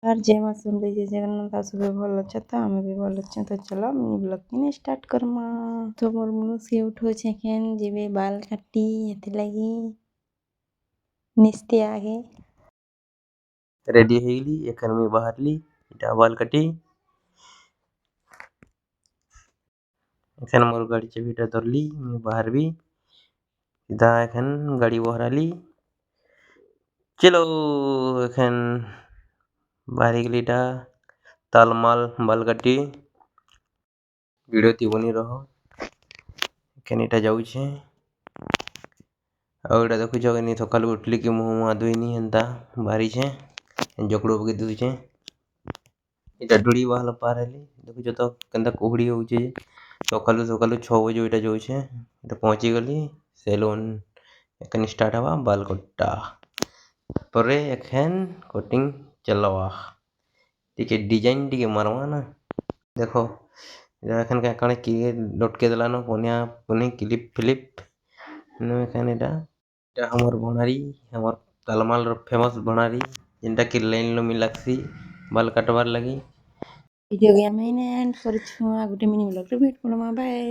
और जय माँ सुंदरी जय जगन्नाथ सब भल अच्छे तो आम भी भल अच्छे तो चलो मिनी ब्लॉग की स्टार्ट करमा तो मोर मनुष्य उठो छेकेन जीवे बाल काटी हेती लगी निस्ते आगे रेडी हेली एखन मैं बाहरली इटा बाल काटी एखन मोर गाड़ी चाबिटा धरली मैं बाहर भी सीधा एखन गाड़ी बहराली चलो एखन बाहरी गलीटा तालमाल बाल काटी वीडियो ती बनी रहो एखन इटा जाऊ छे ଆଉ ଏଇଟା ଦେଖୁଛ କି ସକାଳୁ ଉଠିଲି କି ମୁହଁ ମୁହାଁ ଧୋଇନି ହେନ୍ତା ବାହାରିଛେ ଜକଡୁ ପକେଇ ଦଉଛେ ଏଇଟା ଡୁଡ଼ି ବାହାରିଲା ପାର ହେଲି ଦେଖୁଛ ତ କେନ୍ତା କୁହୁଡ଼ି ହଉଛେ ସକାଳୁ 6 ବଜେ ଏଇଟା ଯାଉଛେ ଏଇଟା ପହଞ୍ଚିଗଲି ସେଲୁନ୍ ଏଖେନ୍ ଷ୍ଟାର୍ଟ ହେବା ବାଲ କଟା ପରେ ଏଖେନ୍ କଟିଂ ଚଲବା ଟିକେ डिजाइन ଟିକେ ମାରବା ନା ଦେଖ ଏଖେନ୍ କାଣା କିଏ ଲଟକେ ଦେଲାନ ପନିଆ ପୁନି କ୍ଲିप फ्लिप एखन एटा हमर भणारी हमर तालमाल फेमस भणारी जिनटा कि लाइन लो मिलाक्सी बाल काटवार लगी वीडियो गेम एंड कर छुआ गुटे मिनी ब्लॉग रे भेट पड़मा बाय।